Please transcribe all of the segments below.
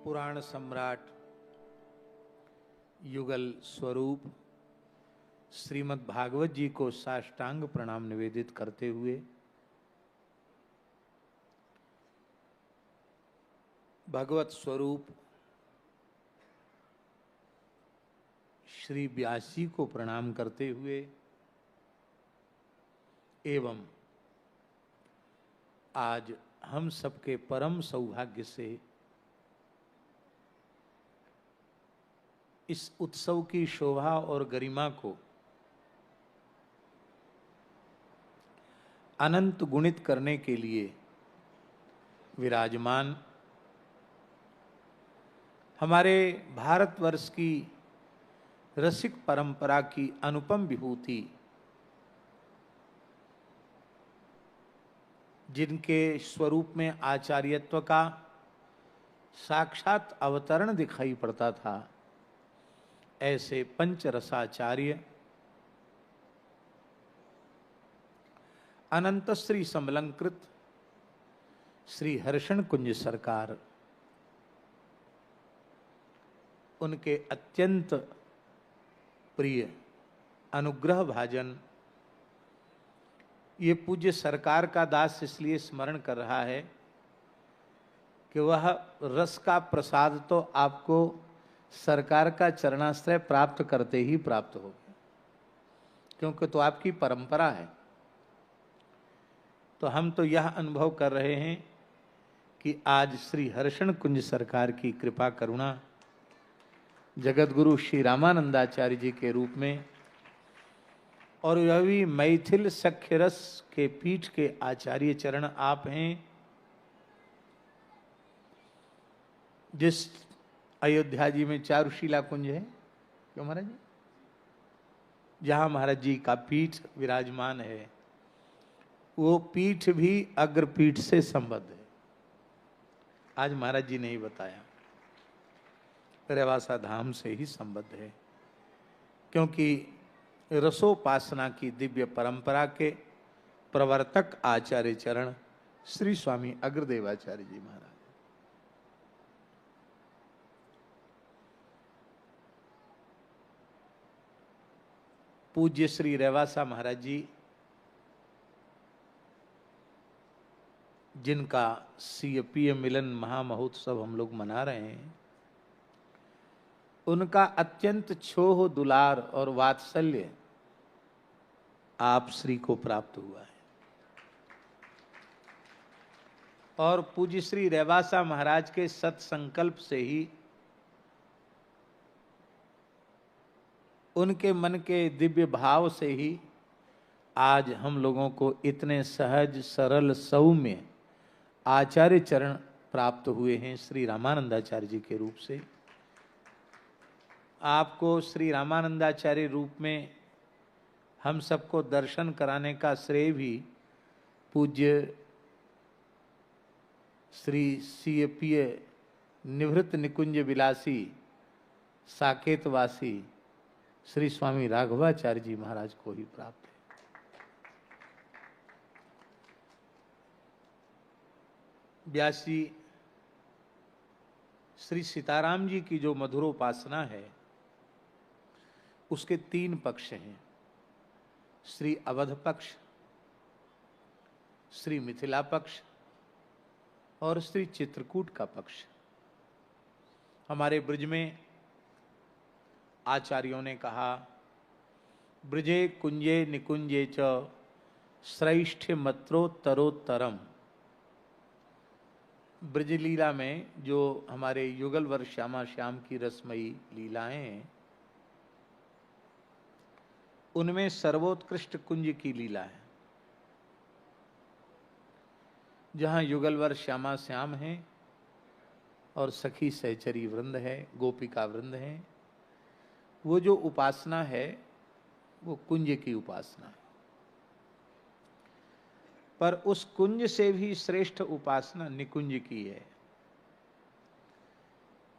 पुराण सम्राट युगल स्वरूप श्रीमद् भागवत जी को साष्टांग प्रणाम निवेदित करते हुए भगवत स्वरूप श्री व्यास जी को प्रणाम करते हुए एवं आज हम सबके परम सौभाग्य से इस उत्सव की शोभा और गरिमा को अनंत गुणित करने के लिए विराजमान हमारे भारतवर्ष की रसिक परंपरा की अनुपम विभूति, जिनके स्वरूप में आचार्यत्व का साक्षात अवतरण दिखाई पड़ता था, ऐसे पंचरसाचार्य अनंत श्री समलंकृत श्री हर्षण कुंज सरकार, उनके अत्यंत प्रिय अनुग्रह भाजन, ये पूज्य सरकार का दास इसलिए स्मरण कर रहा है कि वह रस का प्रसाद तो आपको सरकार का चरणाश्रय प्राप्त करते ही प्राप्त हो, क्योंकि तो आपकी परंपरा है। तो हम तो यह अनुभव कर रहे हैं कि आज श्री हर्षण कुंज सरकार की कृपा करुणा जगत गुरु श्री रामानंदाचार्य जी के रूप में, और यह भी मैथिल सख्य रस के पीठ के आचार्य चरण आप हैं, जिस अयोध्या जी में चारुशिला कुंज है, क्यों महाराज जी, जहां महाराज जी का पीठ विराजमान है, वो पीठ भी अग्रपीठ से संबद्ध है। आज महाराज जी ने ही बताया, रेवासा धाम से ही संबद्ध है, क्योंकि रसोपासना की दिव्य परंपरा के प्रवर्तक आचार्य चरण श्री स्वामी अग्रदेवाचार्य जी महाराज। पूज्य श्री रेवासा महाराज जी, जिनका सीएपीए मिलन महामहोत्सव हम लोग मना रहे हैं, उनका अत्यंत छोह दुलार और वात्सल्य आप श्री को प्राप्त हुआ है। और पूज्य श्री रेवासा महाराज के सत्संकल्प से ही, उनके मन के दिव्य भाव से ही आज हम लोगों को इतने सहज सरल सौम्य आचार्य चरण प्राप्त हुए हैं श्री रामानंदाचार्य जी के रूप से। आपको श्री रामानंदाचार्य रूप में हम सबको दर्शन कराने का श्रेय भी पूज्य श्री सीएपीए निवृत्त निकुंज विलासी साकेतवासी श्री स्वामी राघवाचार्य जी महाराज को ही प्राप्त है। व्यास जी श्री सीताराम जी की जो मधुरोपासना है, उसके तीन पक्ष हैं, श्री अवध पक्ष, श्री मिथिला पक्ष और श्री चित्रकूट का पक्ष। हमारे ब्रज में आचार्यों ने कहा, ब्रजे कुंजे निकुंजे च श्रेष्ठ मत्रोत्तरोत्तरम। ब्रजलीला में जो हमारे युगल वर्ष श्यामा श्याम की रसमयी लीलाएं हैं, उनमें सर्वोत्कृष्ट कुंज की लीला है, जहां युगलवर श्यामा श्याम है और सखी सहचरी वृंद है, गोपिका वृंद है। वो जो उपासना है वो कुंज की उपासना है, पर उस कुंज से भी श्रेष्ठ उपासना निकुंज की है,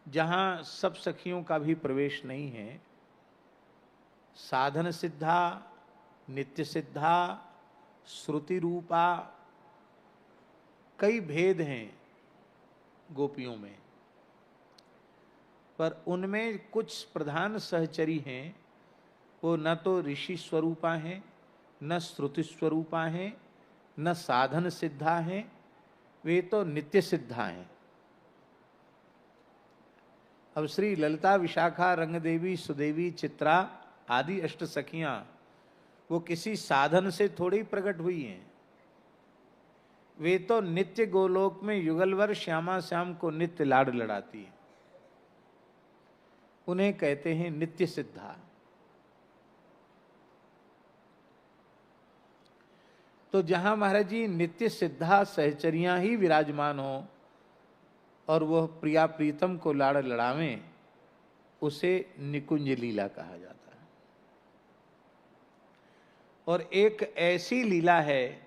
जहां सब सखियों का भी प्रवेश नहीं है। साधन सिद्धा, नित्य सिद्धा, श्रुति रूपा, कई भेद हैं गोपियों में, पर उनमें कुछ प्रधान सहचरी हैं, वो न तो ऋषि स्वरूपा हैं, न श्रुति स्वरूपा हैं, न साधन सिद्धा हैं, वे तो नित्य सिद्धा हैं। अब श्री ललिता, विशाखा, रंगदेवी, सुदेवी, चित्रा आदि अष्ट सखियां वो किसी साधन से थोड़ी प्रकट हुई हैं। वे तो नित्य गोलोक में युगलवर श्यामा श्याम को नित्य लाड लड़ाती हैं। उन्हें कहते हैं नित्य सिद्धा। तो जहां महाराज जी नित्य सिद्धा सहचरियां ही विराजमान हो और वह प्रिया प्रीतम को लाड़ लड़ावें, उसे निकुंज लीला कहा जाता है। और एक ऐसी लीला है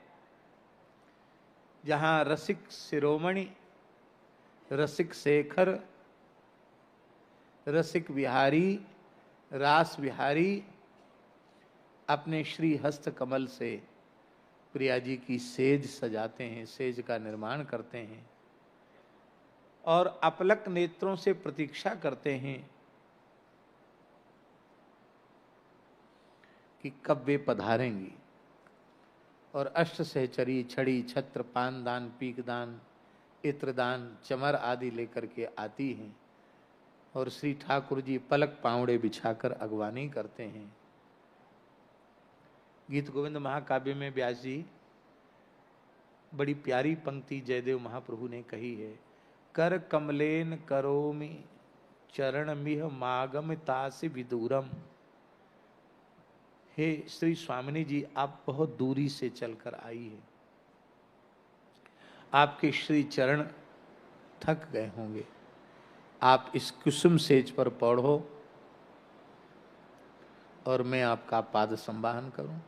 जहां रसिक शिरोमणि, रसिक शेखर, रसिक विहारी, रास विहारी अपने श्री हस्त कमल से प्रिया जी की सेज सजाते हैं, सेज का निर्माण करते हैं और अपलक नेत्रों से प्रतीक्षा करते हैं कि कब वे पधारेंगी। और अष्ट सहचरी छड़ी, छत्र, पानदान, पीकदान, इत्रदान, चमर आदि लेकर के आती हैं और श्री ठाकुर जी पलक पावड़े बिछाकर अगवानी करते हैं। गीत गोविंद महाकाव्य में व्यास जी बड़ी प्यारी पंक्ति जयदेव महाप्रभु ने कही है, कर कमलेन करोमि चरण मिह मागम तासि विदूरम। हे श्री स्वामिनी जी, आप बहुत दूरी से चलकर आई है, आपके श्री चरण थक गए होंगे, आप इस कुसुम सेज पर पौढ़ो और मैं आपका पाद संवाहन करूं।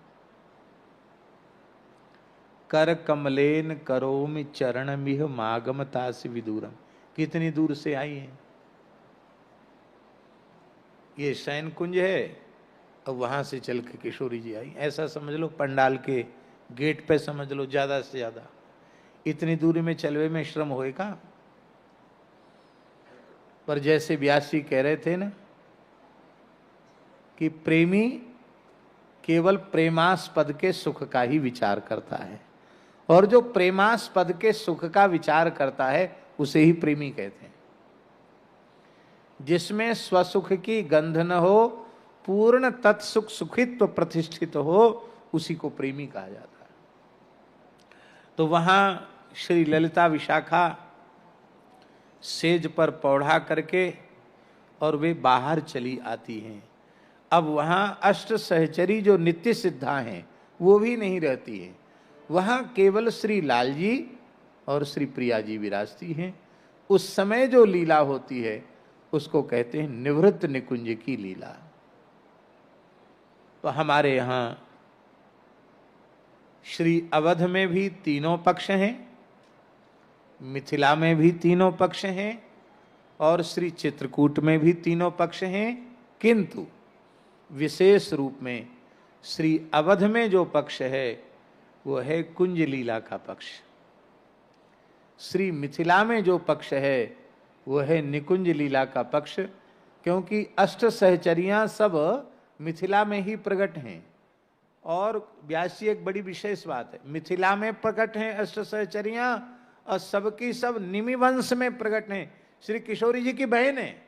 कर कमलेन करोमि चरण मिह मागम तासि विदूरम। कितनी दूर से आई हैं, ये शयन कुंज है और वहां से चल के किशोरी जी आई। ऐसा समझ लो पंडाल के गेट पे समझ लो, ज्यादा से ज्यादा। इतनी दूरी में चलवे में श्रम होएगा। पर जैसे व्यास जी कह रहे थे ना कि प्रेमी केवल प्रेमास्पद के सुख का ही विचार करता है, और जो प्रेमास्पद के सुख का विचार करता है उसे ही प्रेमी कहते हैं। जिसमें स्वसुख की गंध न हो, पूर्ण तत्सुख सुखित्व प्रतिष्ठित हो, उसी को प्रेमी कहा जाता है। तो वहां श्री ललिता विशाखा सेज पर पौढ़ा करके और वे बाहर चली आती हैं। अब वहां अष्ट सहचरी जो नित्य सिद्धा हैं वो भी नहीं रहती है, वहां केवल श्री लाल जी और श्री प्रिया जी विराजती हैं। उस समय जो लीला होती है उसको कहते हैं निवृत्त निकुंज की लीला। तो हमारे यहां श्री अवध में भी तीनों पक्ष हैं, मिथिला में भी तीनों पक्ष हैं और श्री चित्रकूट में भी तीनों पक्ष हैं, किंतु विशेष रूप में श्री अवध में जो पक्ष है वो है कुंज लीला का पक्ष। श्री मिथिला में जो पक्ष है वो है निकुंज लीला का पक्ष, क्योंकि अष्ट सहचरियां सब मिथिला में ही प्रकट हैं। और व्यास जी एक बड़ी विशेष बात है, मिथिला में प्रकट हैं अष्ट सहचरियां और सबकी सब निमि वंश में प्रकट हैं। श्री किशोरी जी की बहन है,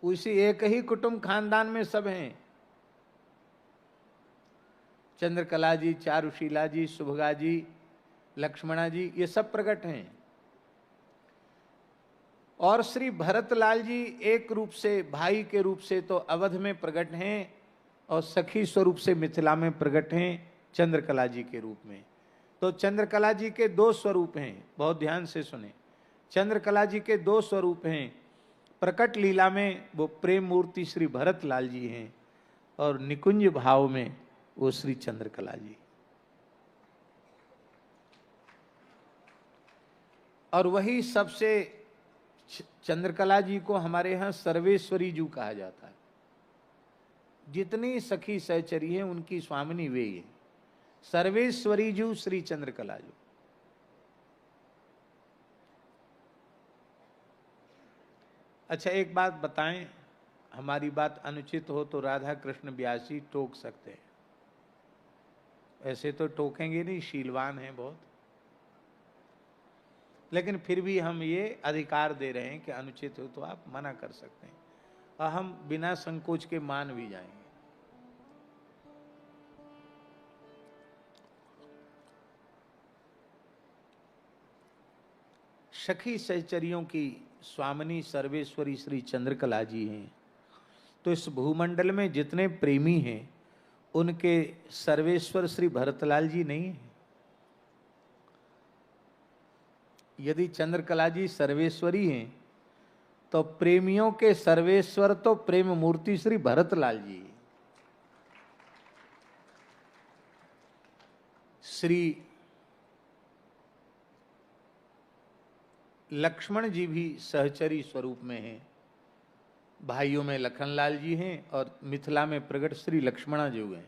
उसी एक ही कुटुंब खानदान में सब हैं। चंद्रकला जी, चारुशीला जी, सुभगा जी, लक्ष्मणा जी, ये सब प्रकट हैं। और श्री भरतलाल जी एक रूप से भाई के रूप से तो अवध में प्रकट हैं और सखी स्वरूप से मिथिला में प्रकट हैं चंद्रकला जी के रूप में। तो चंद्रकला जी के दो स्वरूप हैं, बहुत ध्यान से सुने। चंद्रकला जी के दो स्वरूप हैं। प्रकट लीला में वो प्रेम मूर्ति श्री भरतलाल जी हैं और निकुंज भाव में वो श्री चंद्रकला जी। और वही सबसे चंद्रकला जी को हमारे यहाँ सर्वेश्वरी जू कहा जाता है। जितनी सखी सहचरी है उनकी स्वामिनी वे है, सर्वेश्वरी जू श्री चंद्रकला जू। अच्छा एक बात बताएं, हमारी बात अनुचित हो तो राधा कृष्ण व्यास जी टोक सकते हैं, ऐसे तो टोकेंगे नहीं, शीलवान हैं बहुत, लेकिन फिर भी हम ये अधिकार दे रहे हैं कि अनुचित हो तो आप मना कर सकते हैं, और हम बिना संकोच के मान भी जाएंगे। सखी सहचरियों की स्वामिनी सर्वेश्वरी श्री चंद्रकला जी हैं, तो इस भूमंडल में जितने प्रेमी हैं उनके सर्वेश्वर श्री भरतलाल जी नहीं है? यदि चंद्रकला जी सर्वेश्वरी हैं तो प्रेमियों के सर्वेश्वर तो प्रेम मूर्ति श्री भरतलाल जी। श्री लक्ष्मण जी भी सहचरी स्वरूप में हैं, भाइयों में लखनलाल जी हैं और मिथिला में प्रकट श्री लक्ष्मणा जी हैं।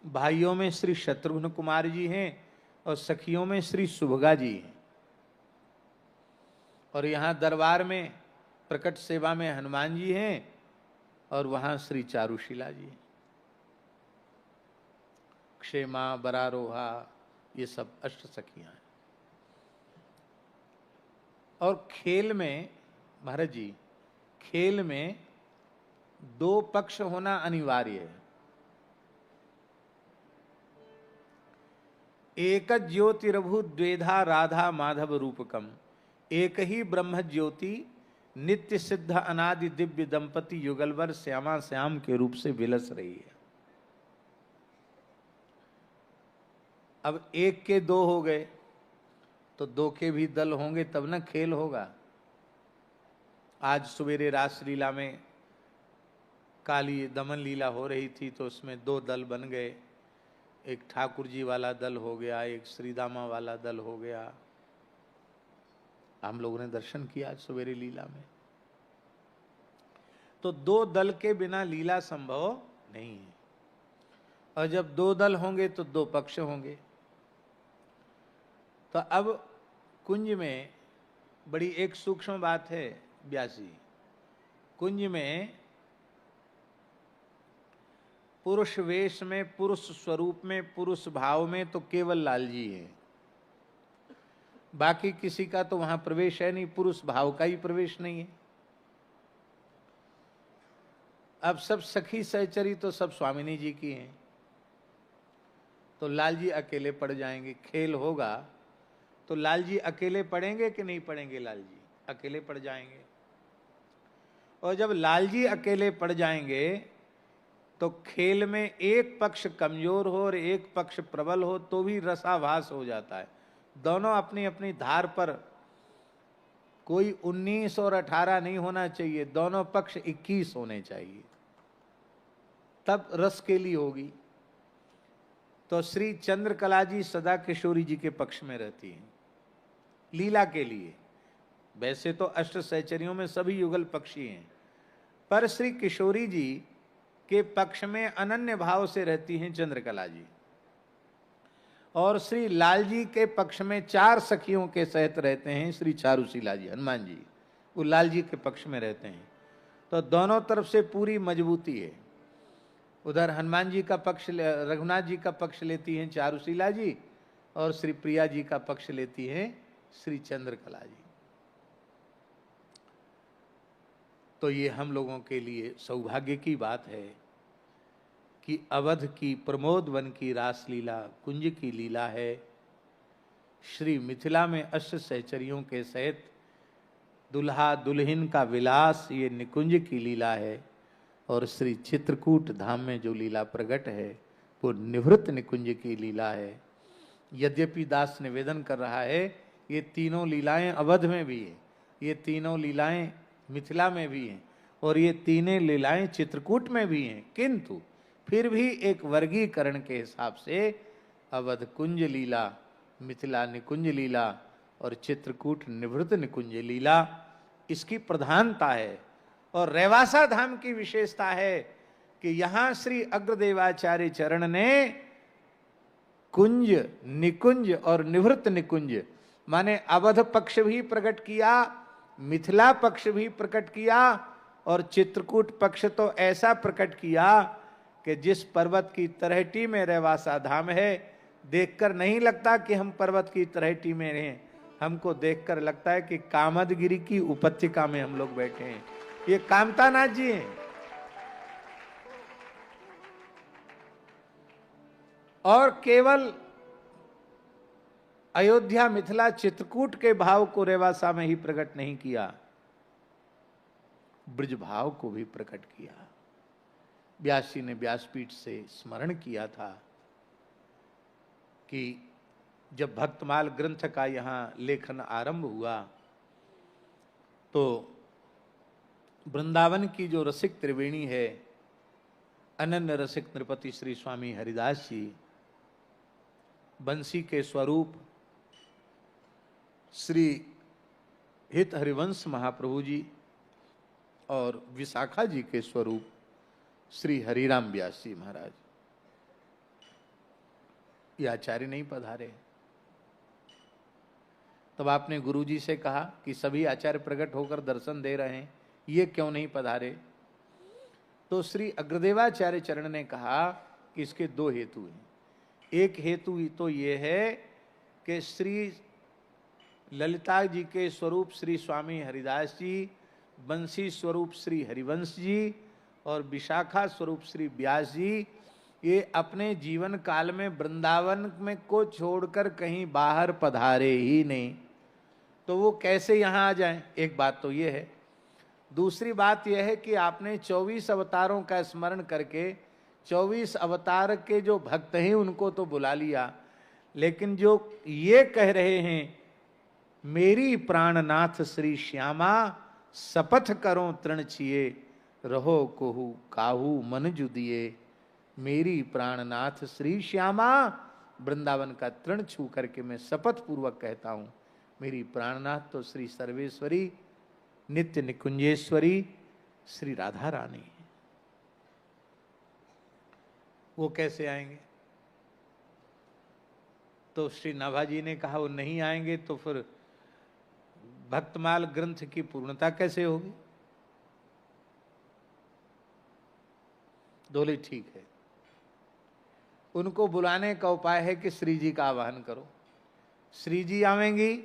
भाइयों में श्री शत्रुघ्न कुमार जी हैं और सखियों में श्री सुभगा जी हैं। और यहाँ दरबार में प्रकट सेवा में हनुमान जी हैं और वहां श्री चारुशीला जी हैं। क्षेमा बरारोहा ये सब अष्ट सखियां हैं। और खेल में महाराज जी, खेल में दो पक्ष होना अनिवार्य है। एक ज्योतिरभु द्वेधा राधा माधव रूपकम, एक ही ब्रह्म ज्योति नित्य सिद्ध अनादि दिव्य दंपति युगलवर श्यामा श्याम के रूप से विलस रही है। अब एक के दो हो गए तो दो के भी दल होंगे तब ना खेल होगा। आज सवेरे रासलीला में काली दमन लीला हो रही थी तो उसमें दो दल बन गए, एक ठाकुर जी वाला दल हो गया, एक श्रीदामा वाला दल हो गया। हम लोगों ने दर्शन किया आज सवेरे लीला में। तो दो दल के बिना लीला संभव नहीं है, और जब दो दल होंगे तो दो पक्ष होंगे। तो अब कुंज में बड़ी एक सूक्ष्म बात है व्यासी, कुंज में पुरुष वेश में, पुरुष स्वरूप में, पुरुष भाव में तो केवल लाल जी हैं, बाकी किसी का तो वहां प्रवेश है नहीं, पुरुष भाव का ही प्रवेश नहीं है। अब सब सखी सहचरी तो सब स्वामिनी जी की हैं, तो लाल जी अकेले पड़ जाएंगे। खेल होगा तो लाल जी अकेले पड़ेंगे कि नहीं पड़ेंगे? लाल जी अकेले पड़ जाएंगे। और जब लाल जी अकेले पड़ जाएंगे तो खेल में एक पक्ष कमजोर हो और एक पक्ष प्रबल हो तो भी रसाभास हो जाता है। दोनों अपनी अपनी धार पर, कोई 19 और 18 नहीं होना चाहिए, दोनों पक्ष 21 होने चाहिए, तब रस के लिए होगी। तो श्री चंद्रकला जी सदा किशोरी जी के पक्ष में रहती हैं लीला के लिए। वैसे तो अष्ट सहचरियों में सभी युगल पक्षी हैं, पर श्री किशोरी जी के पक्ष में अनन्य भाव से रहती हैं चंद्रकला जी, और श्री लाल जी के पक्ष में चार सखियों के सहित रहते हैं श्री चारुशीला जी, हनुमान जी, वो लाल जी के पक्ष में रहते हैं। तो दोनों तरफ से पूरी मजबूती है। उधर हनुमान जी का पक्ष, रघुनाथ जी का पक्ष लेती हैं चारुशीला जी, और श्री प्रिया जी का पक्ष लेती हैं श्री चंद्रकला जी। तो ये हम लोगों के लिए सौभाग्य की बात है कि अवध की प्रमोद वन की रासलीला कुंज की लीला है। श्री मिथिला में अष्ट सहचरियों के सहित दुल्हा दुल्हन का विलास ये निकुंज की लीला है, और श्री चित्रकूट धाम में जो लीला प्रकट है वो निवृत्त निकुंज की लीला है। यद्यपि दास निवेदन कर रहा है ये तीनों लीलाएं अवध में भी है, ये तीनों लीलाएं मिथिला में भी हैं, और ये तीनों लीलाएं चित्रकूट में भी हैं, किंतु फिर भी एक वर्गीकरण के हिसाब से अवध कुंज लीला, मिथिला निकुंज लीला और चित्रकूट निवृत्त निकुंज लीला इसकी प्रधानता है। और रेवासा धाम की विशेषता है कि यहां श्री अग्रदेवाचार्य चरण ने कुंज, निकुंज और निवृत्त निकुंज माने अवध पक्ष भी प्रकट किया मिथिला पक्ष भी प्रकट किया और चित्रकूट पक्ष तो ऐसा प्रकट किया कि जिस पर्वत की तलहटी में रेवासा धाम है, देखकर नहीं लगता कि हम पर्वत की तलहटी में हैं, हमको देखकर लगता है कि कामदगिरी की उपत्यका में हम लोग बैठे हैं। ये कामतानाथ जी हैं। और केवल अयोध्या मिथिला चित्रकूट के भाव को रेवासा में ही प्रकट नहीं किया, ब्रज भाव को भी प्रकट किया। व्यास जी ने व्यासपीठ से स्मरण किया था कि जब भक्तमाल ग्रंथ का यहां लेखन आरंभ हुआ तो वृंदावन की जो रसिक त्रिवेणी है, अनन्य रसिक नृपति श्री स्वामी हरिदास जी, बंसी के स्वरूप श्री हित हरिवंश महाप्रभु जी और विशाखा जी के स्वरूप श्री हरिराम व्यास जी महाराज, ये आचार्य नहीं पधारे। तब आपने गुरु जी से कहा कि सभी आचार्य प्रकट होकर दर्शन दे रहे हैं, ये क्यों नहीं पधारे? तो श्री अग्रदेवाचार्य चरण ने कहा कि इसके दो हेतु हैं। एक हेतु तो ये है कि श्री ललिता जी के स्वरूप श्री स्वामी हरिदास जी, बंसी स्वरूप श्री हरिवंश जी और विशाखा स्वरूप श्री व्यास जी, ये अपने जीवन काल में वृंदावन में को छोड़कर कहीं बाहर पधारे ही नहीं, तो वो कैसे यहाँ आ जाएं? एक बात तो ये है। दूसरी बात यह है कि आपने 24 अवतारों का स्मरण करके 24 अवतार के जो भक्त हैं उनको तो बुला लिया, लेकिन जो ये कह रहे हैं मेरी प्राणनाथ श्री श्यामा, शपथ करो तृण छिए, रहो कोहू काहू मन जुदिए, मेरी प्राणनाथ श्री श्यामा, वृंदावन का तृण छू करके मैं शपथ पूर्वक कहता हूं, मेरी प्राणनाथ तो श्री सर्वेश्वरी नित्य निकुंजेश्वरी श्री राधा रानी है। वो कैसे आएंगे? तो श्री नाभाजी ने कहा वो नहीं आएंगे तो फिर भक्तमाल ग्रंथ की पूर्णता कैसे होगी? बोले ठीक है। उनको बुलाने का उपाय है कि श्री जी का आवाहन करो। श्री जी आवेंगी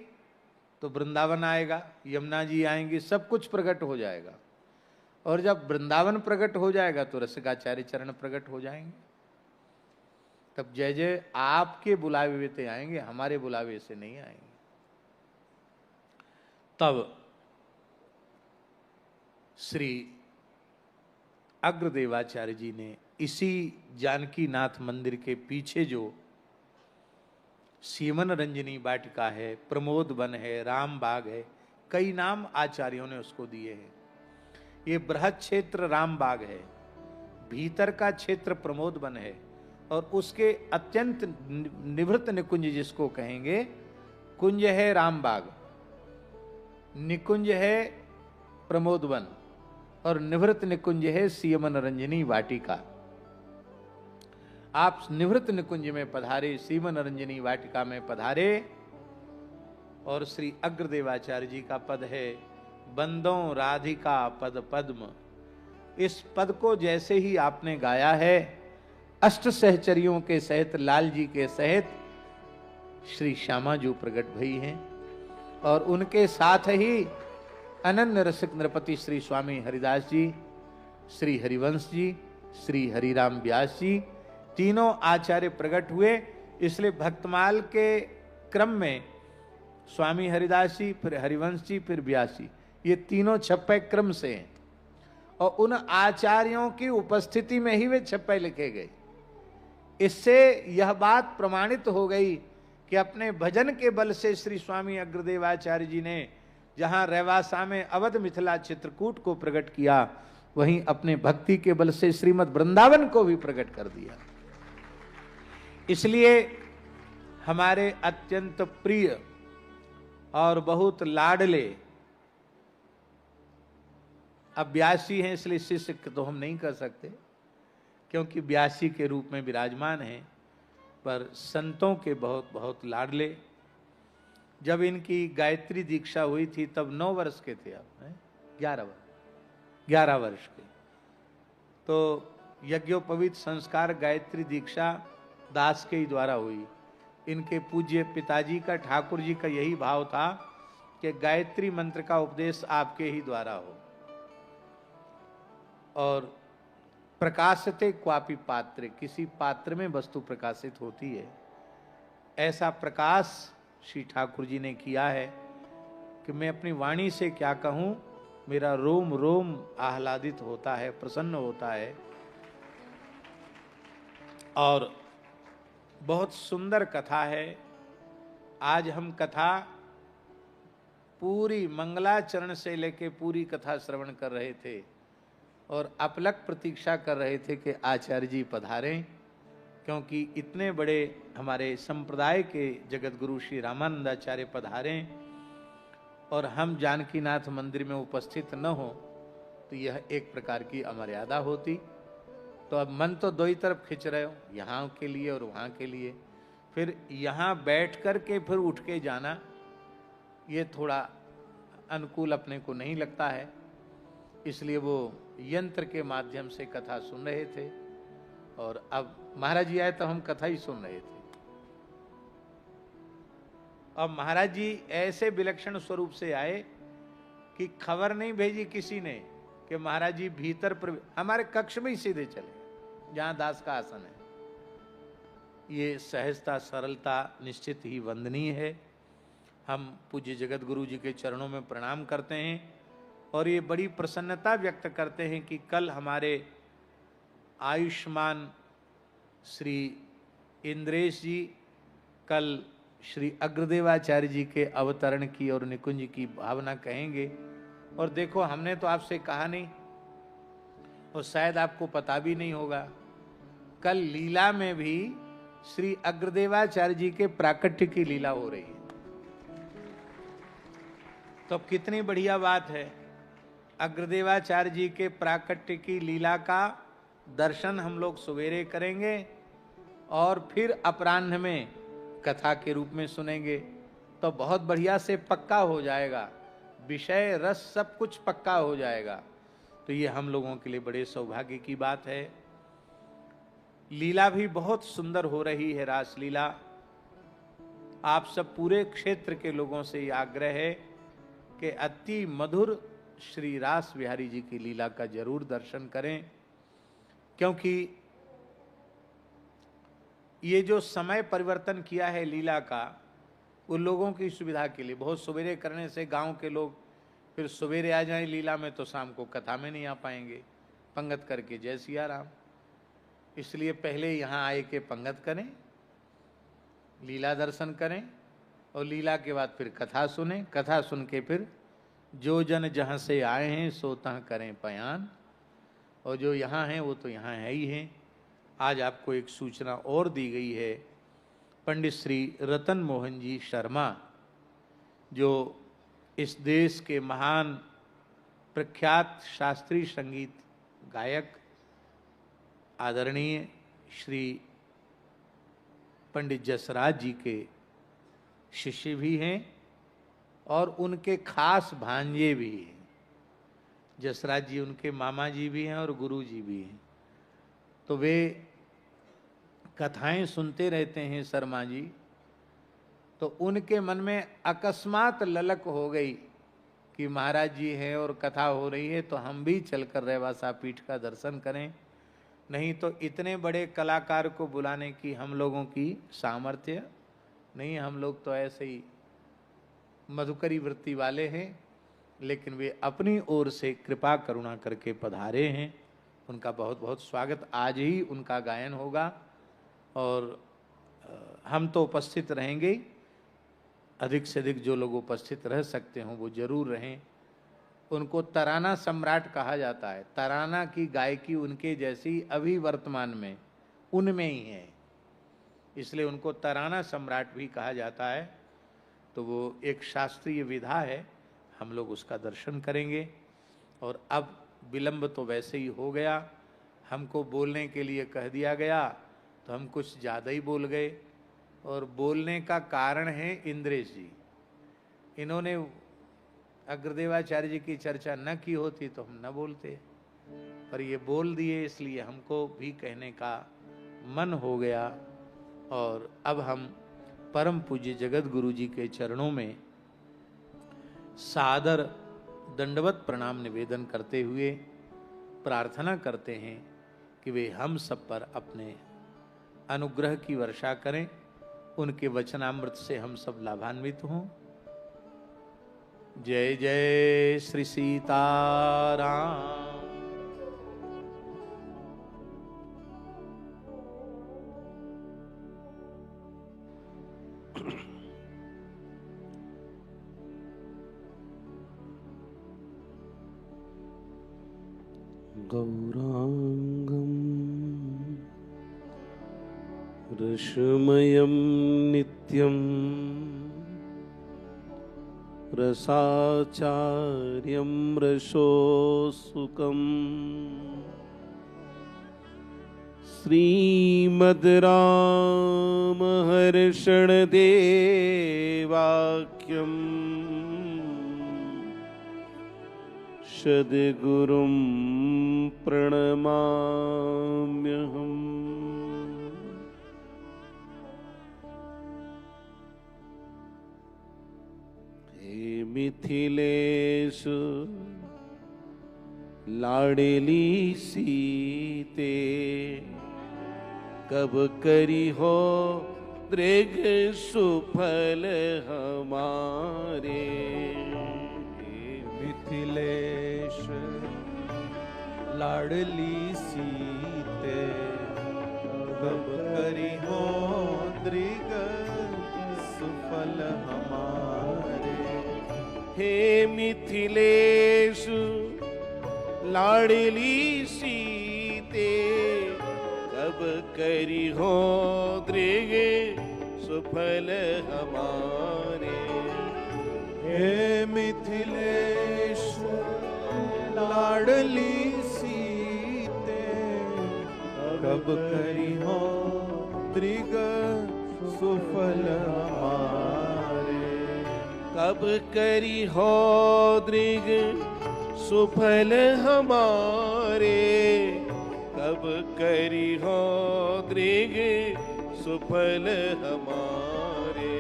तो वृंदावन आएगा, यमुना जी आएंगी, सब कुछ प्रकट हो जाएगा। और जब वृंदावन प्रकट हो जाएगा तो रसिकाचार्य चरण प्रकट हो जाएंगे। तब जय जय आपके बुलावे से आएंगे, हमारे बुलावे से नहीं आएंगे। तब श्री अग्रदेवाचार्य जी ने इसी जानकी नाथ मंदिर के पीछे जो सीमन रंजनी वाटिका है, प्रमोद वन है, राम बाग है, कई नाम आचार्यों ने उसको दिए हैं। ये बृहद क्षेत्र राम बाग है, भीतर का क्षेत्र प्रमोद वन है और उसके अत्यंत निवृत्त निकुंज जिसको कहेंगे, कुंज है राम बाग, निकुंज है प्रमोद वन और निवृत्त निकुंज है सीमन रंजनी वाटिका। आप निवृत्त निकुंज में पधारे, सीमन रंजनी वाटिका में पधारे और श्री अग्रदेवाचार्य जी का पद है बंदों राधिका पद पद्म। इस पद को जैसे ही आपने गाया है, अष्ट सहचरियों के सहित लाल जी के सहित श्री श्यामा जो प्रकट भई हैं और उनके साथ ही अनन्य रसिक नृपति श्री स्वामी हरिदास जी, श्री हरिवंश जी, श्री हरिराम व्यास जी, तीनों आचार्य प्रकट हुए। इसलिए भक्तमाल के क्रम में स्वामी हरिदास जी, फिर हरिवंश जी, फिर व्यास जी, ये तीनों छप्पे क्रम से हैं और उन आचार्यों की उपस्थिति में ही वे छप्पे लिखे गए। इससे यह बात प्रमाणित हो गई कि अपने भजन के बल से श्री स्वामी अग्रदेवाचार्य जी ने जहां रेवासा में अवध मिथिला चित्रकूट को प्रकट किया, वहीं अपने भक्ति के बल से श्रीमद् वृंदावन को भी प्रकट कर दिया। इसलिए हमारे अत्यंत प्रिय और बहुत लाडले, अब व्यासी हैं इसलिए शिष्य तो हम नहीं कर सकते क्योंकि व्यासी के रूप में विराजमान हैं, पर संतों के बहुत बहुत लाडले जब इनकी गायत्री दीक्षा हुई थी तब 9 वर्ष के थे आप, 11 वर्ष के। तो यज्ञोपवीत संस्कार गायत्री दीक्षा दास के ही द्वारा हुई। इनके पूज्य पिताजी का, ठाकुर जी का यही भाव था कि गायत्री मंत्र का उपदेश आपके ही द्वारा हो। और प्रकाशते क्वापि पात्रे, किसी पात्र में वस्तु प्रकाशित होती है, ऐसा प्रकाश श्री ठाकुर जी ने किया है कि मैं अपनी वाणी से क्या कहूं, मेरा रोम रोम आह्लादित होता है, प्रसन्न होता है। और बहुत सुंदर कथा है। आज हम कथा पूरी मंगलाचरण से लेके पूरी कथा श्रवण कर रहे थे और अपलक प्रतीक्षा कर रहे थे कि आचार्य जी पधारें, क्योंकि इतने बड़े हमारे संप्रदाय के जगत गुरु श्री रामानंदाचार्य पधारें और हम जानकीनाथ मंदिर में उपस्थित न हो तो यह एक प्रकार की अमर्यादा होती। तो अब मन तो दो ही तरफ खिंच रहे हो, यहाँ के लिए और वहाँ के लिए। फिर यहाँ बैठ कर के फिर उठ के जाना, ये थोड़ा अनुकूल अपने को नहीं लगता है। इसलिए वो यंत्र के माध्यम से कथा सुन रहे थे और अब महाराज जी आए तो हम कथा ही सुन रहे थे। अब महाराज जी ऐसे विलक्षण स्वरूप से आए कि खबर नहीं भेजी किसी ने कि महाराज जी भीतर हमारे कक्ष में ही सीधे चले जहां दास का आसन है। ये सहजता, सरलता निश्चित ही वंदनीय है। हम पूज्य जगत गुरु जी के चरणों में प्रणाम करते हैं और ये बड़ी प्रसन्नता व्यक्त करते हैं कि कल हमारे आयुष्मान श्री इंद्रेश जी कल श्री अग्रदेवाचार्य जी के अवतरण की और निकुंज की भावना कहेंगे। और देखो, हमने तो आपसे कहा नहीं और शायद आपको पता भी नहीं होगा, कल लीला में भी श्री अग्रदेवाचार्य जी के प्राकट्य की लीला हो रही है। तो कितनी बढ़िया बात है। अग्रदेवाचार्य जी के प्राकट्य की लीला का दर्शन हम लोग सवेरे करेंगे और फिर अपराह्न में कथा के रूप में सुनेंगे। तो बहुत बढ़िया से पक्का हो जाएगा, विषय रस सब कुछ पक्का हो जाएगा। तो ये हम लोगों के लिए बड़े सौभाग्य की बात है। लीला भी बहुत सुंदर हो रही है, रास लीला। आप सब पूरे क्षेत्र के लोगों से यह आग्रह है कि अति मधुर श्री रास बिहारी जी की लीला का जरूर दर्शन करें, क्योंकि ये जो समय परिवर्तन किया है लीला का, उन लोगों की सुविधा के लिए। बहुत सवेरे करने से गांव के लोग फिर सवेरे आ जाएं लीला में तो शाम को कथा में नहीं आ पाएंगे, पंगत करके जय सिया राम। इसलिए पहले यहाँ आए के पंगत करें, लीला दर्शन करें और लीला के बाद फिर कथा सुने। कथा सुन के फिर जो जन जहाँ से आए हैं सो तहाँ करें पयान, और जो यहाँ हैं वो तो यहाँ है ही हैं। आज आपको एक सूचना और दी गई है। पंडित श्री रतन मोहन जी शर्मा, जो इस देश के महान प्रख्यात शास्त्रीय संगीत गायक आदरणीय श्री पंडित जसराज जी के शिष्य भी हैं और उनके खास भांजे भी हैं। जसराज जी उनके मामा जी भी हैं और गुरु जी भी हैं। तो वे कथाएं सुनते रहते हैं शर्मा जी। तो उनके मन में अकस्मात ललक हो गई कि महाराज जी हैं और कथा हो रही है तो हम भी चलकर रेवासा पीठ का दर्शन करें। नहीं तो इतने बड़े कलाकार को बुलाने की हम लोगों की सामर्थ्य नहीं। हम लोग तो ऐसे ही मधुकरी वृत्ति वाले हैं, लेकिन वे अपनी ओर से कृपा करुणा करके पधारे हैं। उनका बहुत बहुत स्वागत। आज ही उनका गायन होगा और हम तो उपस्थित रहेंगे। अधिक से अधिक जो लोग उपस्थित रह सकते हों वो जरूर रहें। उनको तराना सम्राट कहा जाता है। तराना की गायकी उनके जैसी अभी वर्तमान में उनमें ही है, इसलिए उनको तराना सम्राट भी कहा जाता है। तो वो एक शास्त्रीय विधा है, हम लोग उसका दर्शन करेंगे। और अब विलंब तो वैसे ही हो गया, हमको बोलने के लिए कह दिया गया तो हम कुछ ज़्यादा ही बोल गए। और बोलने का कारण है इंद्रेश जी। इन्होंने अग्रदेवाचार्य जी की चर्चा न की होती तो हम न बोलते, पर ये बोल दिए इसलिए हमको भी कहने का मन हो गया। और अब हम परम पूज्य जगत गुरु जी के चरणों में सादर दंडवत प्रणाम निवेदन करते हुए प्रार्थना करते हैं कि वे हम सब पर अपने अनुग्रह की वर्षा करें, उनके वचनामृत से हम सब लाभान्वित हों। जय जय श्री सीताराम। गौरांगं रसमयं नित्यं रसाचार्यं रसोसुकं श्रीमद्रामहर्षणदेवाख्यम् सद्गुरुं प्रणमाम्यहम्। हे मिथिलेश लाडली सीते, कब करी हो दृग सुफल हमारे। मिथिलेश लाडली सीते, कब करी हो दृग सुफल हमारे। हे मिथिलेश लाडली सीते, कब करी हो दृग सुफल हमारे। हे मिथिलेश लाडली सीते, कब करी हो दृग सुफल हमारे। कब करी हो दृग सुफल हमारे। कब करी हो दृग सुफल हमारे।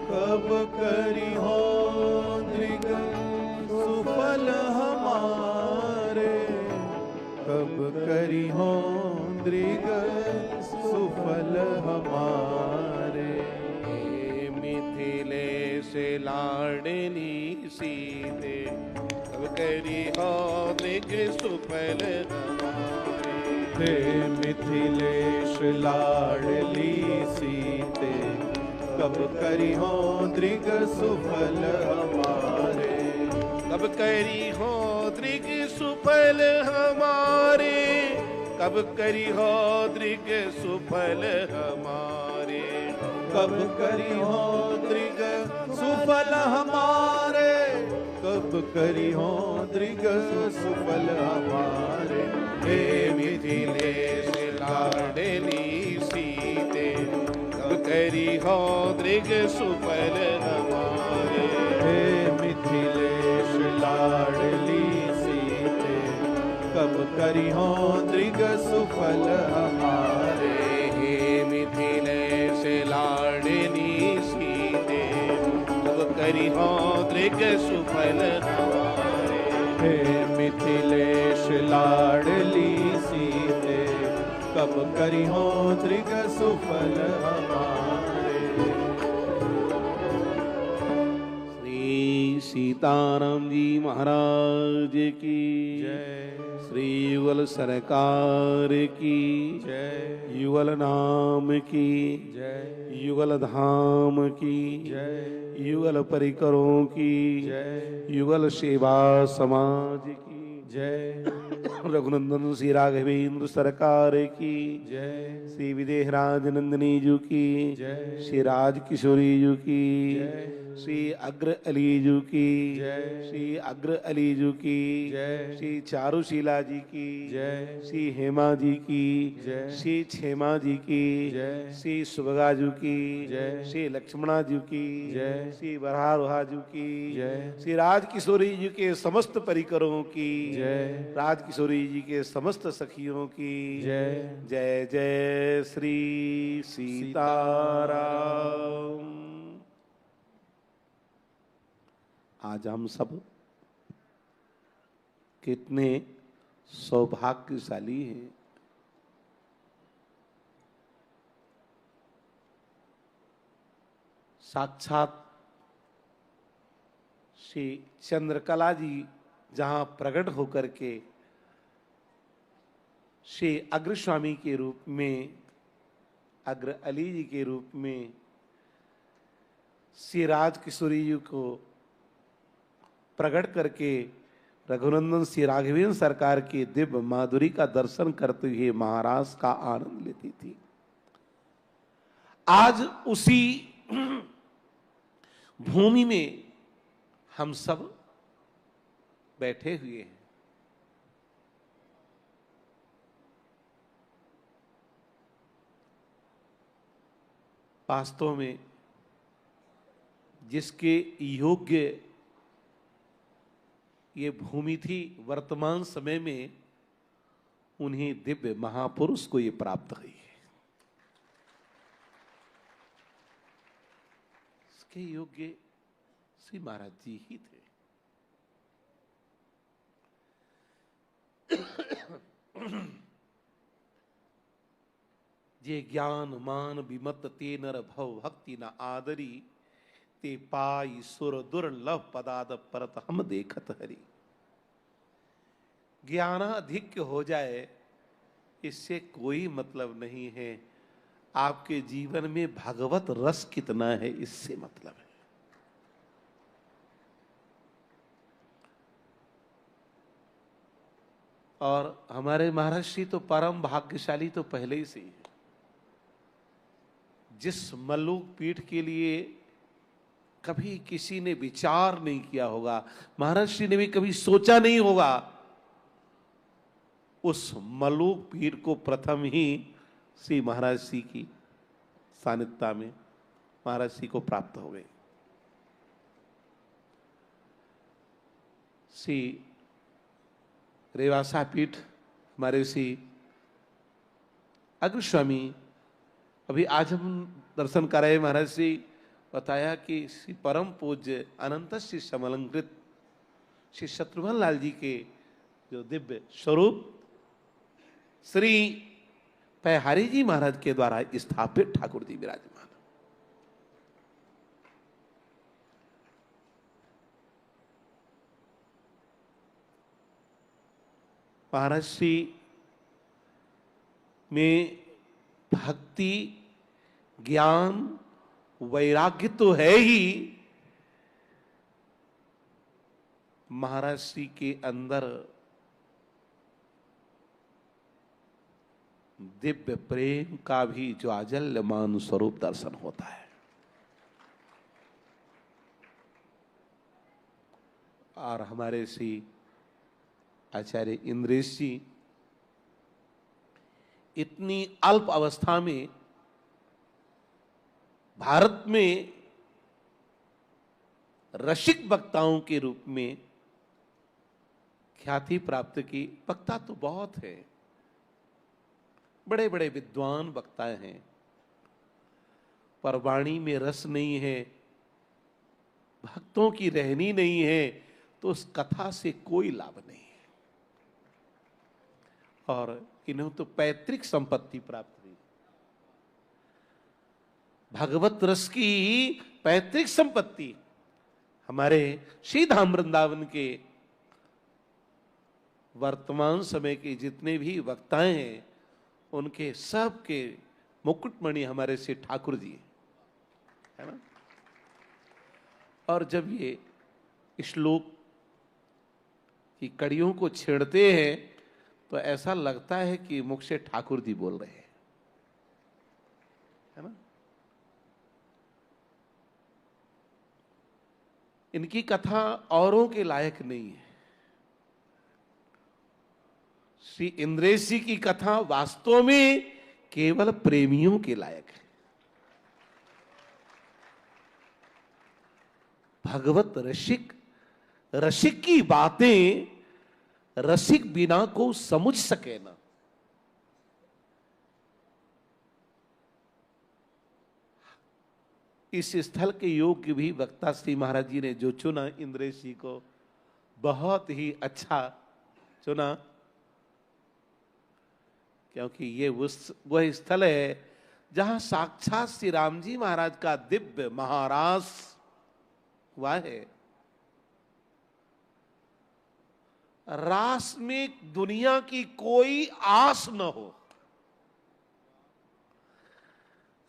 कब करी हो दृग सुफल हमारे। कब करी हो दृग सुफल हमारे। हे मिथिलेश लाडली सीते, कब करी हो दृग सुफल हमारे। हे मिथिलेश लाडली सीते, कब करी हो दृग सुफल हमारे। कब करी हो दृग सुफल हमारे। कब करी हो दृग सुफल हमारे। कब करी हो दृग सुफल हमारे। कब करी हो दृग सुफल हमारे। हे मिथिलेश लाडली सीते, कब करी हो दृग सुफल हमारे। हे मिथिलेश लाडली सीते, कब करी हो दृग सुफल हमारे। हे मिथिलेश लाडली सीते, कब करी हो दृग सुफल हमारे। हे मिथिलेश लाडली सीते, कब करी हो दृग सुफल हमारे। श्री सीताराम जी महाराज की जय। श्री युगल सरकार की जय। युगल नाम की जय। युगल धाम की जय। युगल परिकरों की जय। युगल सेवा समाज की जय। रघुनंदन श्री राघवेंद्र सरकार की जय। श्री विदेहराज नंदिनी जी की जय। श्री राज किशोरी जी की जय। श्री अग्र अलीजू की जय। श्री अग्र अलीजू की जय। श्री चारुशीला जी की जय। श्री हेमा जी की जय। श्री क्षेमा जी की जय। श्री सुभगा जी की जय। श्री लक्ष्मणा जी की जय। श्री वरारोहा जी की जय। श्री राजकिशोरी जी के समस्त परिकरों की जय। राजकिशोरी जी के समस्त सखियों की जय। जय जय श्री सीताराम। आज हम सब कितने सौभाग्यशाली हैं। साक्षात श्री चंद्रकला जी जहां प्रकट होकर के श्री अग्रस्वामी के रूप में, अग्र अली जी के रूप में श्री राजकिशोरी जी को प्रकट करके रघुनंदन श्री राघवेंद्र सरकार की दिव्य माधुरी का दर्शन करते हुए महाराज का आनंद लेती थी। आज उसी भूमि में हम सब बैठे हुए हैं। वास्तव में जिसके योग्य ये भूमि थी, वर्तमान समय में उन्हें दिव्य महापुरुष को ये प्राप्त हुई है। इसके योग्य श्री महाराज जी ही थे। जे ज्ञान मान विमत ते नर भव भक्ति न आदरी, ते पाई सुर दुर्लभ पदाद परत हम देखत हरि। ज्ञानाधिक्य हो जाए इससे कोई मतलब नहीं है, आपके जीवन में भगवत रस कितना है इससे मतलब है। और हमारे महाराज श्री तो परम भाग्यशाली तो पहले ही से ही है। जिस मल्लुक पीठ के लिए कभी किसी ने विचार नहीं किया होगा, महाराज श्री ने भी कभी सोचा नहीं होगा, उस मल्लुक पीठ को प्रथम ही श्री महाराज श्री की सानिध्यता में महाराज श्री को प्राप्त हो गए। श्री रेवासा पीठ हमारे श्री अग्रस्वामी, अभी आज हम दर्शन कर रहे महाराज श्री बताया कि श्री परम पूज्य अनंत श्री समलंकृत श्री शत्रुघ्न लाल जी के जो दिव्य स्वरूप श्री पैहारी जी महाराज के द्वारा स्थापित ठाकुर जी विराजमान। महाराज श्री में भक्ति ज्ञान वैराग्य तो है ही, महाराज श्री के अंदर दिव्य प्रेम का भी ज्वाजल्यमान स्वरूप दर्शन होता है। और हमारे श्री आचार्य इंद्रेश जी इतनी अल्प अवस्था में भारत में रसिक वक्ताओं के रूप में ख्याति प्राप्त की। वक्ता तो बहुत है, बड़े बड़े विद्वान वक्ता हैं, पर वाणी में रस नहीं है, भक्तों की रहनी नहीं है, तो उस कथा से कोई लाभ नहीं है। और इन्हें तो पैतृक संपत्ति प्राप्त हुई, भगवत रस की पैतृक संपत्ति। हमारे श्री धाम वृंदावन के वर्तमान समय के जितने भी वक्ताएं हैं, उनके सब के मुकुटमणि हमारे श्री ठाकुर जी है ना। और जब ये श्लोक की कड़ियों को छेड़ते हैं तो ऐसा लगता है कि मुख से ठाकुर जी बोल रहे हैं, है ना। इनकी कथा औरों के लायक नहीं है। श्री इंद्रेशी की कथा वास्तव में केवल प्रेमियों के लायक है। भगवत रसिक, रसिक की बातें रसिक बिना को समझ सके ना। इस स्थल के योग्य भी वक्ता श्री महाराज जी ने जो चुना, इंद्रेशी को बहुत ही अच्छा चुना, क्योंकि ये वह स्थल है जहां साक्षात श्री राम जी महाराज का दिव्य महारास हुआ है। रास में दुनिया की कोई आस न हो,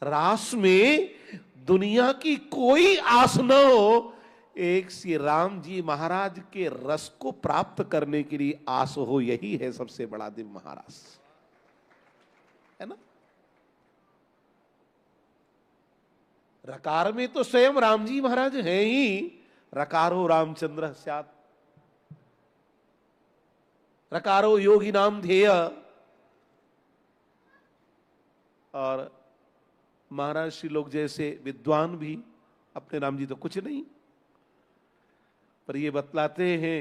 रास में दुनिया की कोई आस न हो, एक श्री राम जी महाराज के रस को प्राप्त करने के लिए आस हो, यही है सबसे बड़ा दिव्य महारास, है ना। रकार में तो स्वयं राम जी महाराज हैं ही, रकारो रामचंद्र स्यात्, रकारो योगी नाम ध्येय। और महाराज श्री लोग जैसे विद्वान भी, अपने राम जी तो कुछ नहीं, पर ये बतलाते हैं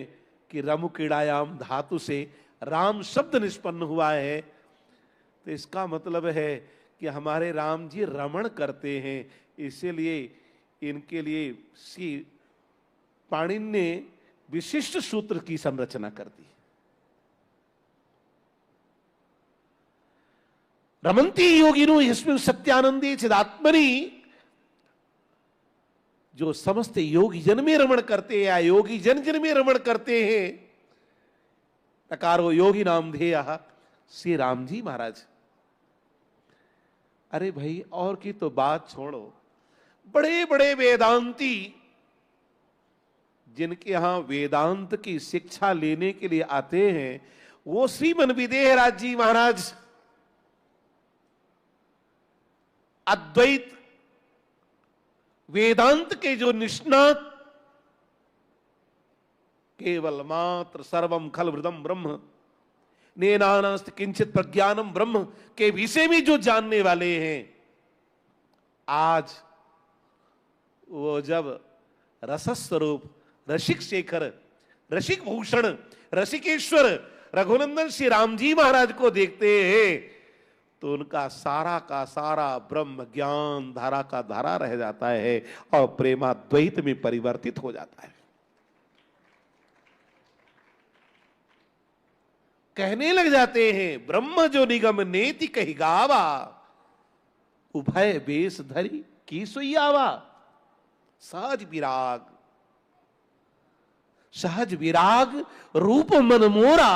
कि रमु क्रीड़ायाम धातु से राम शब्द निष्पन्न हुआ है, तो इसका मतलब है कि हमारे राम जी रमण करते हैं, इसीलिए इनके लिए श्री पाणिनि ने विशिष्ट सूत्र की संरचना कर दी। रमन्ति योगिनो यस्मिन् सत्यानंदे चिदात्मनि, जो समस्त योगी जन में रमण करते हैं या योगी जन जन में रमण करते हैं, रकारो योगी नाम ध्येय श्री राम जी महाराज। अरे भाई, और की तो बात छोड़ो, बड़े बड़े वेदांती जिनके यहां वेदांत की शिक्षा लेने के लिए आते हैं, वो श्रीमन विदेहराज जी महाराज अद्वैत वेदांत के जो निष्णात, केवल मात्र सर्वम खल वृदम ब्रह्म नेनानस्त किंचित प्रज्ञानम ब्रह्म के विषय में जो जानने वाले हैं, आज वो जब रसस्वरूप रसिक शेखर, रसिक भूषण, रसिकेश्वर रघुनंदन श्री राम जी महाराज को देखते हैं, तो उनका सारा का सारा ब्रह्म ज्ञान धारा का धारा रह जाता है और प्रेमाद्वैत में परिवर्तित हो जाता है। कहने लग जाते हैं, ब्रह्म जो निगम नेति कही गावा, उभय बेस धरी की सुइयावा। सहज विराग, सहज विराग रूप मन मोरा,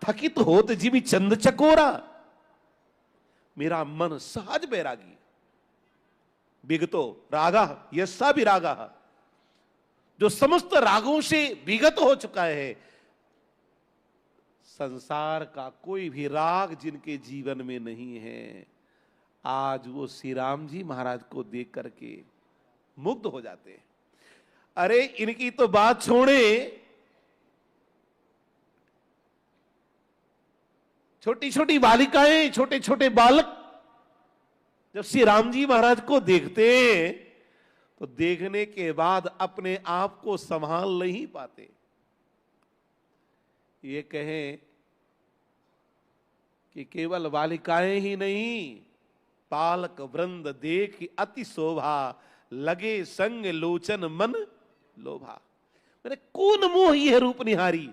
थकित होत जिमि चंद चकोरा। मेरा मन सहज बैरागी, विगतो रागा यस्सा विरागा, जो समस्त रागों से विगत हो चुका है। संसार का कोई भी राग जिनके जीवन में नहीं है, आज वो श्री राम जी महाराज को देख करके मुग्ध हो जाते हैं। अरे इनकी तो बात छोड़े, छोटी छोटी बालिकाएं, छोटे छोटे बालक जब श्री राम जी महाराज को देखते हैं, तो देखने के बाद अपने आप को संभाल नहीं पाते। ये कहें कि केवल बालिकाएं ही नहीं, पालक वृंद देख अति शोभा, लगे संग लोचन मन लोभा। मैंने कौन मोह यह रूप निहारी,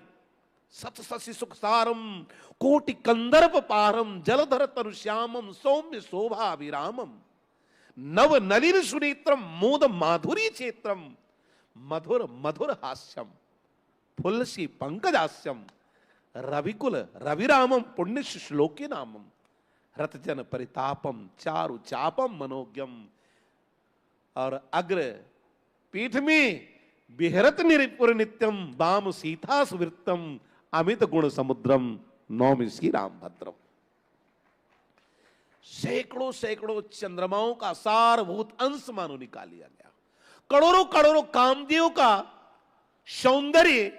सत शशि सुख सारम कोटि कंदर्प पारम, जलधर तरु श्यामम सौम्य शोभा विरामम। नव नलिन सुनेत्रम मोद माधुरी क्षेत्रम, मधुर मधुर हास्यम फुलसी पंकजास्यम। रविकुल रविरामम पुण्य श्लोके नामम, रतजन परितापम चारु चापम मनोज्ञम। और अग्र पीठ में विहरत निरिपुर नित्यम, वाम सीता सुवृत्तम अमित गुण समुद्रम, नौमि श्री राम भद्रम। सैकड़ों सैकड़ों चंद्रमाओं का सारभूत अंश मानो निकाल लिया गया, करोड़ों करोड़ों कामदेव का सौंदर्य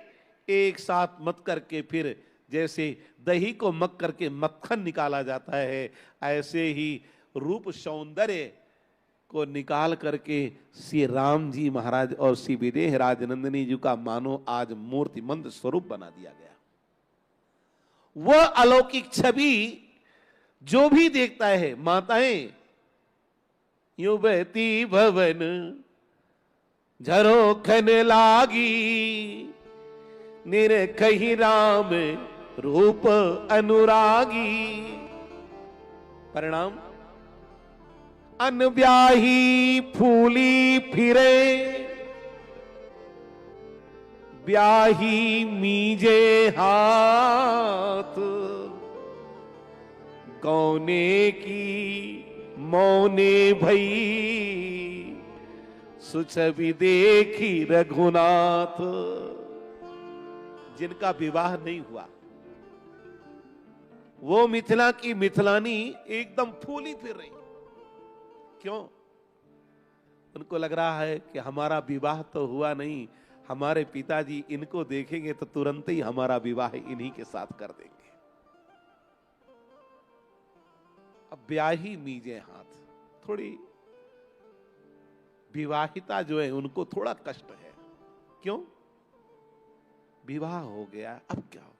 एक साथ मत करके फिर जैसे दही को मक करके मक्खन निकाला जाता है, ऐसे ही रूप सौंदर्य को निकाल करके श्री राम जी महाराज और श्री विदेह राजनंदिनी जी का मानो आज मूर्तिमंत स्वरूप बना दिया गया। वह अलौकिक छवि जो भी देखता है, माताएं यूं बहती भवन झरोखन लागी, निरखहि राम रूप अनुरागी। परिणाम अनब्याही फूली फिरे, ब्याही मीजे हाथ, गौने की मौने भई, सुछवि देखी रघुनाथ। जिनका विवाह नहीं हुआ वो मिथिला की मिथिलानी एकदम फूली फिर रही। क्यों? उनको लग रहा है कि हमारा विवाह तो हुआ नहीं, हमारे पिताजी इनको देखेंगे तो तुरंत ही हमारा विवाह इन्हीं के साथ कर देंगे। अब ब्याही मीजे हाथ, थोड़ी विवाहिता जो है उनको थोड़ा कष्ट है। क्यों? विवाह हो गया, अब क्या हो?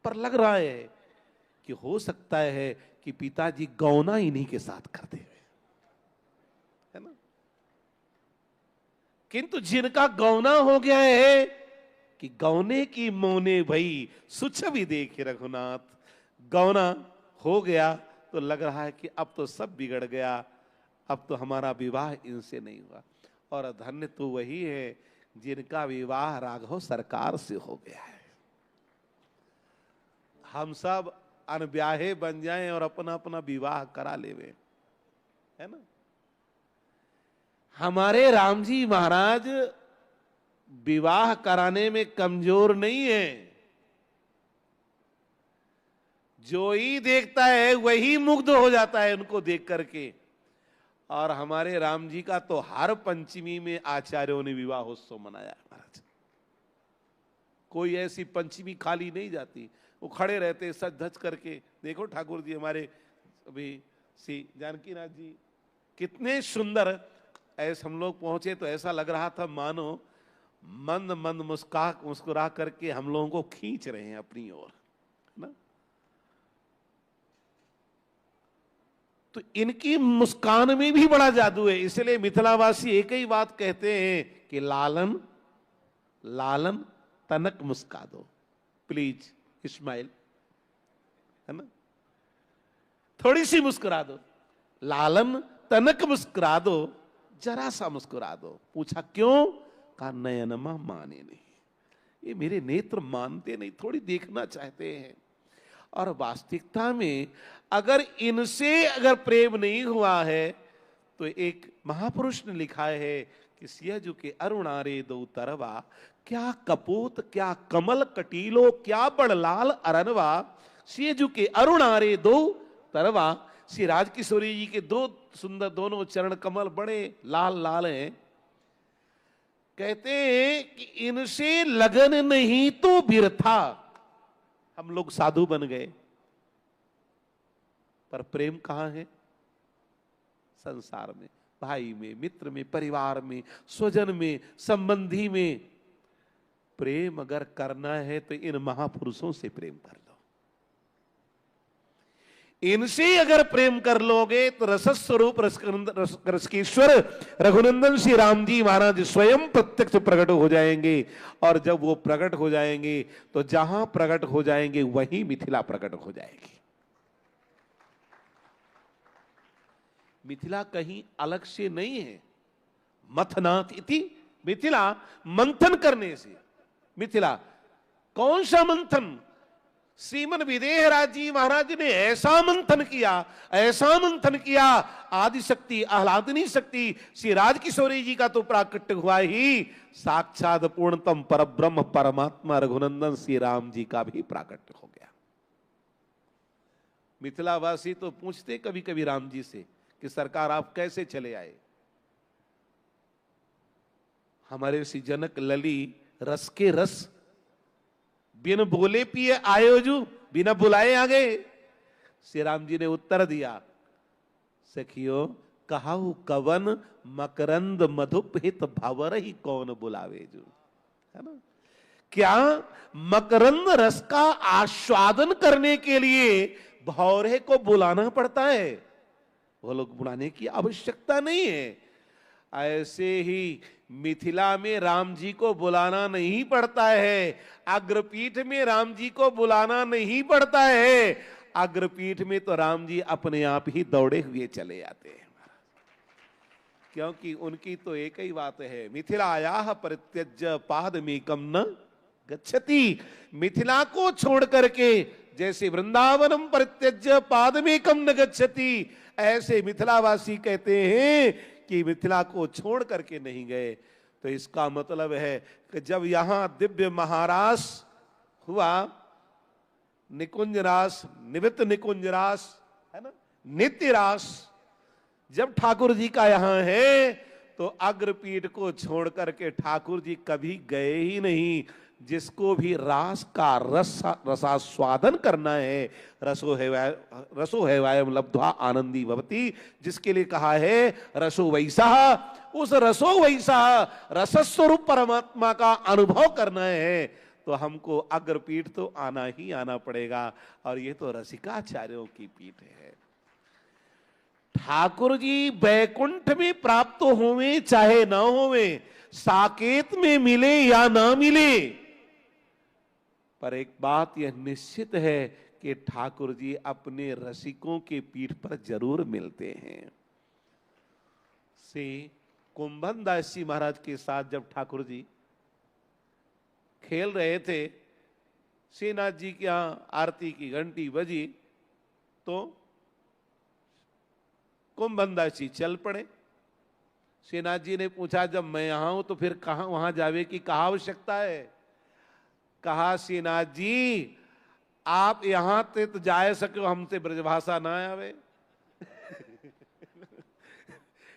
पर लग रहा है कि हो सकता है कि पिताजी गौना इन्हीं के साथ कर दे, है ना? किंतु जिनका गौना हो गया है कि गौने की मौने भई, सुछवि देखे रघुनाथ, गौना हो गया तो लग रहा है कि अब तो सब बिगड़ गया, अब तो हमारा विवाह इनसे नहीं हुआ। और धन्य तो वही है जिनका विवाह राघव सरकार से हो गया है। हम सब अनब्याहे बन जाएं और अपना अपना विवाह करा लेवे, है ना? हमारे राम जी महाराज विवाह कराने में कमजोर नहीं है। जो ही देखता है वही मुग्ध हो जाता है उनको देख करके। और हमारे राम जी का तो हर पंचमी में आचार्यों ने विवाहोत्सव मनाया महाराज। कोई ऐसी पंचमी खाली नहीं जाती, वो खड़े रहते सज धज करके। देखो ठाकुर जी हमारे अभी श्री जानकी नाथ जी कितने सुंदर, ऐसे हम लोग पहुंचे तो ऐसा लग रहा था मानो मंद मंद मुस्कुरा करके हम लोगों को खींच रहे हैं अपनी ओर, ना? तो इनकी मुस्कान में भी बड़ा जादू है। इसलिए मिथिलावासी एक ही बात कहते हैं कि लालन लालन तनक मुस्का दो, प्लीज स्माइल, है ना? थोड़ी सी मुस्कुरा दो, लालन तनक मुस्कुरा दो, जरा सा मुस्कुरा दो। पूछा क्यों? कहा नयनमा माने नहीं, ये मेरे नेत्र मानते नहीं, थोड़ी देखना चाहते हैं। और वास्तविकता में अगर इनसे अगर प्रेम नहीं हुआ है तो एक महापुरुष ने लिखा है कि सियजु के अरुणारे दो तरवा, क्या कपूत क्या कमल कटीलो, क्या बड़लाल अरनवा। सियजु के अरुणारे दो तरवा, श्री राजकिशोरी जी के दो सुंदर दोनों चरण कमल बड़े लाल लाल हैं। कहते हैं कि इनसे लगन नहीं तो बिरथा हम लोग साधु बन गए, पर प्रेम कहां है? संसार में, भाई में, मित्र में, परिवार में, स्वजन में, संबंधी में। प्रेम अगर करना है तो इन महापुरुषों से प्रेम कर लो। इनसे अगर प्रेम कर लोगे तो रसस्वरूप रसकेश्वर रघुनंदन श्री राम जी महाराज स्वयं प्रत्यक्ष प्रकट हो जाएंगे। और जब वो प्रकट हो जाएंगे तो जहां प्रकट हो जाएंगे वहीं मिथिला प्रकट हो जाएगी। मिथिला कहीं अलग से नहीं है। मथनाथ इति मिथिला, मंथन करने से मिथिला। कौन सा मंथन? श्रीमन विदेहराज जी महाराज ने ऐसा मंथन किया, ऐसा मंथन किया, आदिशक्ति आह्लादनी शक्ति श्री राजकिशोरी जी का तो प्राकट्य हुआ ही, साक्षात पूर्णतम परब्रह्म परमात्मा रघुनंदन श्री राम जी का भी प्राकट्य हो गया। मिथिलावासी तो पूछते कभी कभी राम जी से कि सरकार आप कैसे चले आए? हमारे श्री जनक लली रस के रस बिन बोले पिए आयो जू, बिना बुलाए आ गए। श्री राम जी ने उत्तर दिया, सखियो कहाऊ कवन मकरंद मधुप हित भवर ही कौन बुलावे जू, है ना। क्या मकरंद रस का आस्वादन करने के लिए भौरे को बुलाना पड़ता है? वो लोग बुलाने की आवश्यकता नहीं है। ऐसे ही मिथिला में राम जी को बुलाना नहीं पड़ता है, अग्रपीठ में राम जी को बुलाना नहीं पड़ता है। अग्रपीठ में तो राम जी अपने आप ही दौड़े हुए चले जाते हैं, क्योंकि उनकी तो एक ही बात है, मिथिलायाः परित्यज्य पादमेकं न गच्छति। मिथिला को छोड़ करके जैसे वृंदावनम परित्यज्य पादमेकं न गच्छति, ऐसे मिथिलावासी कहते हैं कि मिथिला को छोड़ करके नहीं गए। तो इसका मतलब है कि जब यहां दिव्य महारास हुआ, निकुंज रास, निवृत्त निकुंज रास, है ना, नित्य रास, जब ठाकुर जी का यहां है तो अग्रपीठ को छोड़ करके ठाकुर जी कभी गए ही नहीं। जिसको भी रास का रसास्वादन करना है, रसो हैवायम लब्ध्वा आनंदी भवति, जिसके लिए कहा है रसो वैसा, उस रसो वैसा रसस्वरूप परमात्मा का अनुभव करना है तो हमको अग्रपीठ तो आना ही आना पड़ेगा। और ये तो रसिकाचार्यों की पीठ है। ठाकुर जी बैकुंठ में प्राप्त होवे चाहे ना होवे, साकेत में मिले या ना मिले, पर एक बात यह निश्चित है कि ठाकुर जी अपने रसिकों के पीठ पर जरूर मिलते हैं। से कुंभन दास जी महाराज के साथ जब ठाकुर जी खेल रहे थे, श्रीनाथ जी के यहां आरती की घंटी बजी तो कुंभन दास जी चल पड़े। श्रीनाथ जी ने पूछा, जब मैं यहां हूं तो फिर कहां वहां जावे की कहा आवश्यकता है? कहा, श्रीनाथ जी आप यहां ते तो जाए सको, हमसे ब्रजभाषा ना आवे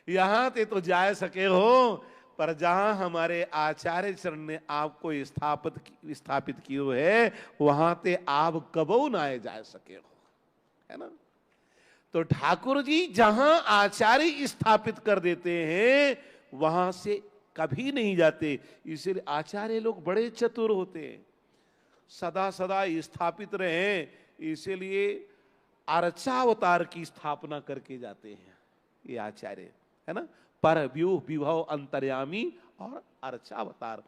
यहां ते तो जाए सके हो, पर जहां हमारे आचार्य चरण ने आपको स्थापित कियो है वहां ते आप कबो ना जा सके हो, है ना। तो ठाकुर जी जहां आचार्य स्थापित कर देते हैं वहां से कभी नहीं जाते। इसलिए आचार्य लोग बड़े चतुर होते हैं, सदा सदा स्थापित रहे, इसलिए अर्चावतार की स्थापना करके जाते हैं ये आचार्य, है ना। पर व्यूह विभव अंतर्यामी और अर्चावतार।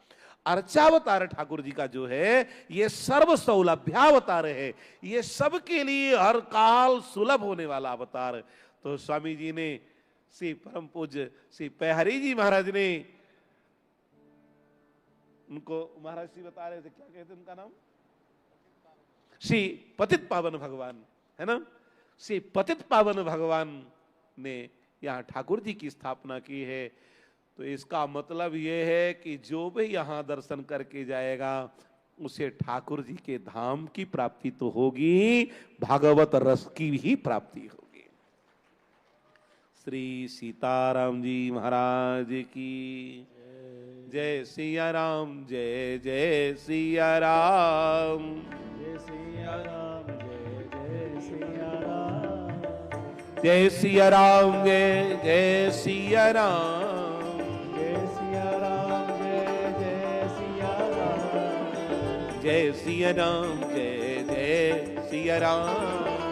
अर्चावतार ठाकुर जी का जो है ये सर्व सौलभ्यावतार है, ये सबके लिए हर काल सुलभ होने वाला अवतार। तो स्वामी जी ने, श्री परम पूज्य श्री पैहरी जी महाराज ने उनको, महाराज जी बता रहे थे क्या कहते उनका नाम, श्री पतित पावन भगवान, है ना। श्री पतित पावन भगवान ने यहाँ ठाकुर जी की स्थापना की है। तो इसका मतलब ये है कि जो भी यहाँ दर्शन करके जाएगा उसे ठाकुर जी के धाम की प्राप्ति तो होगी, भागवत रस की भी प्राप्ति होगी। श्री सीताराम जी महाराज की जय। सिया राम जय जय सिया राम, जय सिया राम जय जय सिया राम, जय सिया राम जय जय सिया राम, जय सिया राम जय जय सिया राम, जय सिया राम जय जय सिया राम,